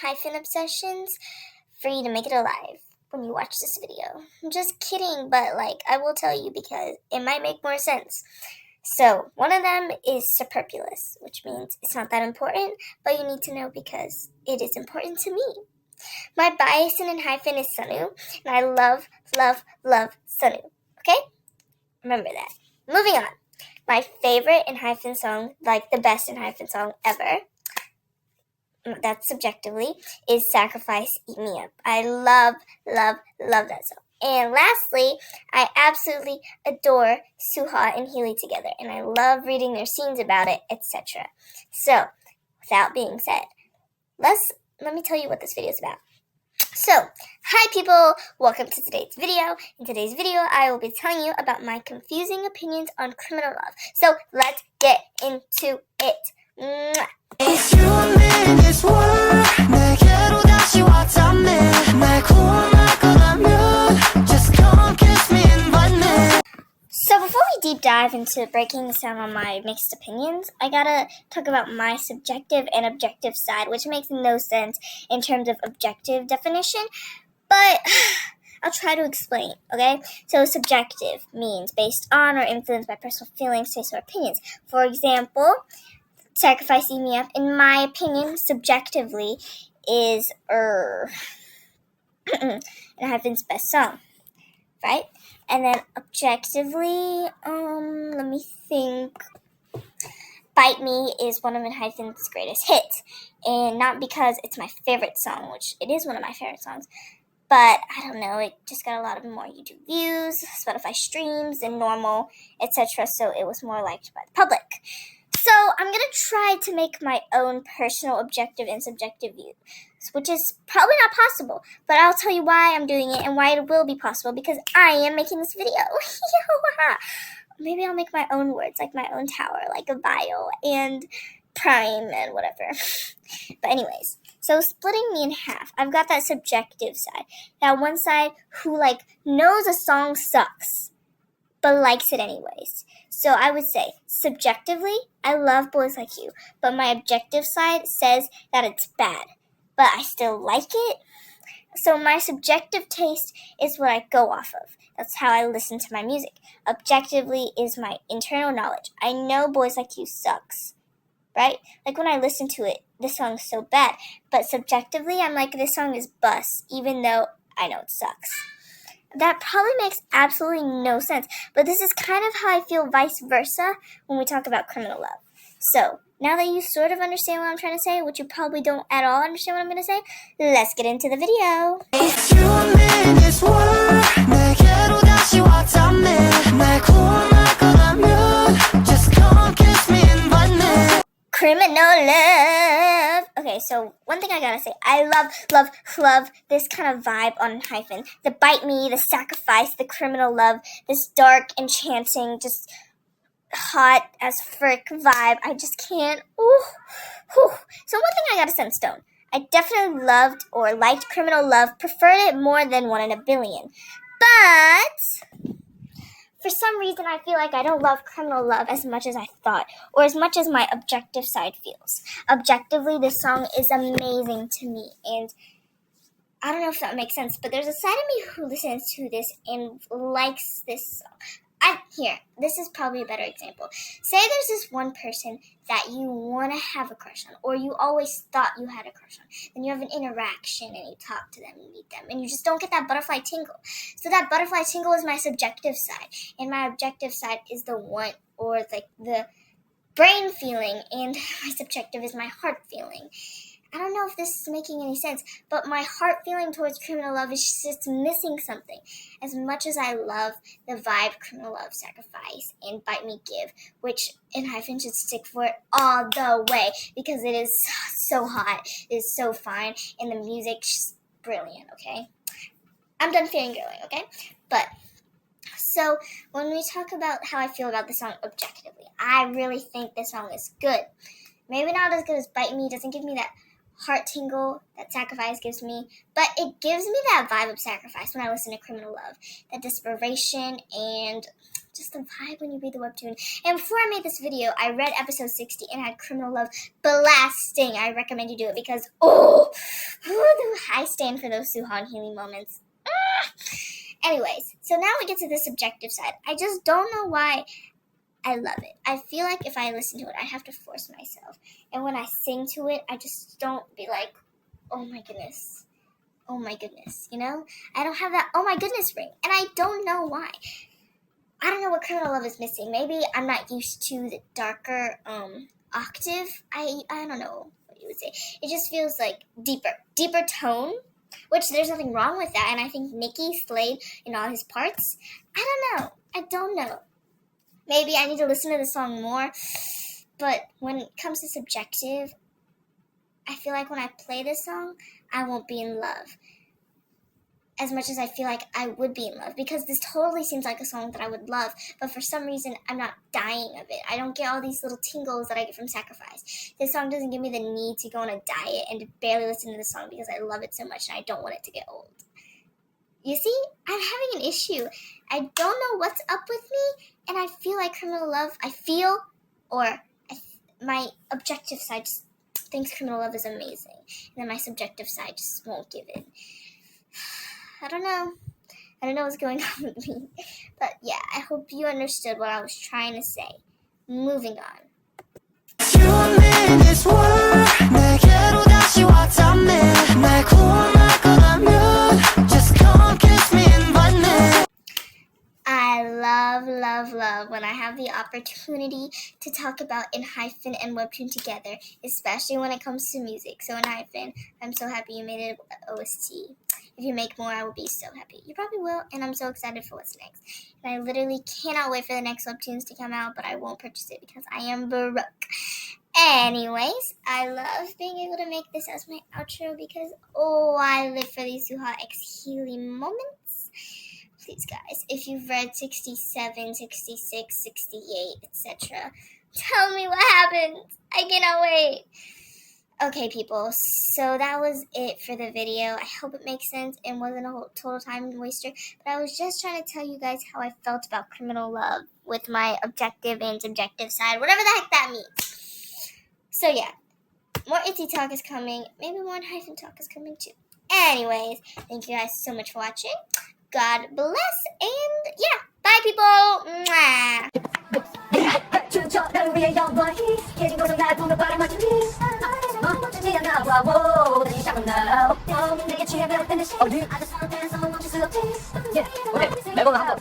hyphen obsessions for you to make it alive when you watch this video. I'm just kidding, but I will tell you because it might make more sense. So, one of them is superfluous, which means it's not that important, but you need to know because it is important to me. My bias in hyphen is Sunwoo, and I love, love, love Sunwoo. Okay? Remember that. Moving on. My favorite in hyphen song, the best in hyphen song ever, that's subjectively, is Sacrifice, Eat Me Up. I love, love, love that song. And lastly, I absolutely adore Suha and Healy together, and I love reading their scenes about it, etc. So, without being said, let me tell you what this video is about. So, hi people! Welcome to today's video. In today's video, I will be telling you about my confusing opinions on Criminal Love. So, let's get into it. Mwah. It's you and me in this world. 내게로 다시 왔다며. 날 구원할 거라면 just come kiss me, invite me. So before we deep dive into breaking this down on my mixed opinions, I gotta talk about my subjective and objective side, which makes no sense in terms of objective definition, but I'll try to explain, okay? So subjective means based on or influenced by personal feelings, tastes, or opinions. For example, Sacrifice, Eat Me Up, in my opinion, subjectively, is Hyphen's best song, right? And then objectively, let me think. Bite Me is one of Hyphen's greatest hits. And not because it's my favorite song, which it is one of my favorite songs, but I don't know, it just got a lot of more YouTube views, Spotify streams than normal, etc. So it was more liked by the public. So I'm going to try to make my own personal objective and subjective views, which is probably not possible, but I'll tell you why I'm doing it and why it will be possible, because I am making this video. Maybe I'll make my own words, like my own tower, like a bio and prime and whatever. But anyways, so splitting me in half, I've got that subjective side. That one side who knows a song sucks, but likes it anyways. So I would say, subjectively, I love Boys Like You, but my objective side says that it's bad, but I still like it. So my subjective taste is what I go off of. That's how I listen to my music. Objectively is my internal knowledge. I know Boys Like You sucks, right? When I listen to it, this song is so bad, but subjectively, I'm like, this song is bust, even though I know it sucks. That probably makes absolutely no sense, but this is kind of how I feel vice versa when we talk about Criminal Love. So, now that you sort of understand what I'm trying to say, which you probably don't at all understand what I'm going to say, let's get into the video. It's you and me in this world. 내게로 다시 왔다며. 날 구원할 거라면 just come kiss me, invite me. Criminal Love. Okay, so one thing I gotta say, I love, love, love this kind of vibe on Hyphen. The Bite Me, the Sacrifice, the Criminal Love, this dark, enchanting, just hot as frick vibe. I just can't. Ooh, whew. So one thing I gotta set in stone. I definitely loved or liked Criminal Love, preferred it more than One in a Billion. But for some reason, I feel like I don't love Criminal Love as much as I thought, or as much as my objective side feels. Objectively, this song is amazing to me, and I don't know if that makes sense, but there's a side of me who listens to this and likes this song. This is probably a better example. Say there's this one person that you want to have a crush on, or you always thought you had a crush on. Then you have an interaction and you talk to them, you meet them, and you just don't get that butterfly tingle. So that butterfly tingle is my subjective side, and my objective side is the want, or the brain feeling, and my subjective is my heart feeling. I don't know if this is making any sense, but my heart feeling towards Criminal Love is just missing something. As much as I love the vibe Criminal Love, Sacrifice, and Bite Me give, which in Hyphen should stick for it all the way, because it is so hot, it is so fine, and the music's brilliant, okay? I'm done fangirling, okay? But, so, when we talk about how I feel about the song objectively, I really think this song is good. Maybe not as good as Bite Me, doesn't give me that heart tingle that Sacrifice gives me, but it gives me that vibe of Sacrifice when I listen to Criminal Love, that desperation and just the vibe when you read the webtoon. And before I made this video, I read episode 60 and had Criminal Love blasting. I recommend you do it because, oh, a high stand for those Suha and Healy moments. Anyways, so now we get to the subjective side. I just don't know why I love it. I feel like if I listen to it, I have to force myself. And when I sing to it, I just don't be like, oh my goodness, you know? I don't have that oh my goodness ring, and I don't know why. I don't know what Criminal Love is missing. Maybe I'm not used to the darker octave. I don't know what you would say. It just feels like deeper tone, which there's nothing wrong with that, and I think Nicky slayed in all his parts. I don't know. Maybe I need to listen to the song more, but when it comes to subjective, I feel like when I play this song, I won't be in love as much as I feel like I would be in love, because this totally seems like a song that I would love, but for some reason, I'm not dying of it. I don't get all these little tingles that I get from Sacrifice. This song doesn't give me the need to go on a diet and to barely listen to the song because I love it so much and I don't want it to get old. You see, I'm having an issue. I don't know what's up with me, and I feel like Criminal Love, my objective side just thinks Criminal Love is amazing, and then my subjective side just won't give it. I don't know what's going on with me. But yeah, I hope you understood what I was trying to say. Moving on. I love when I have the opportunity to talk about Enhypen and Webtoon together, especially when it comes to music. So Enhypen, I'm so happy you made it OST. If you make more, I will be so happy. You probably will, and I'm so excited for what's next. And I literally cannot wait for the next Webtoons to come out, but I won't purchase it because I am broke. Anyways, I love being able to make this as my outro because, I live for these Suha X Healy moments. Please, guys, if you've read 67, 66, 68, etc., tell me what happened. I cannot wait. Okay, people, so that was it for the video. I hope it makes sense and wasn't a whole total time waster, but I was just trying to tell you guys how I felt about Criminal Love with my objective and subjective side, whatever the heck that means. So yeah, more ITZY talk is coming. Maybe more Enhypen talk is coming too. Anyways, thank you guys so much for watching. God bless, and yeah, bye people. Mwah. 주저를 위해 영원히 깨진 곳은 날 보며 바람맞은 멈추지 않아 와우 다시 시작은 나 내게 취하면 뜬 듯이 아주 상태에서 멈출 수 없지 오케이 매번 한번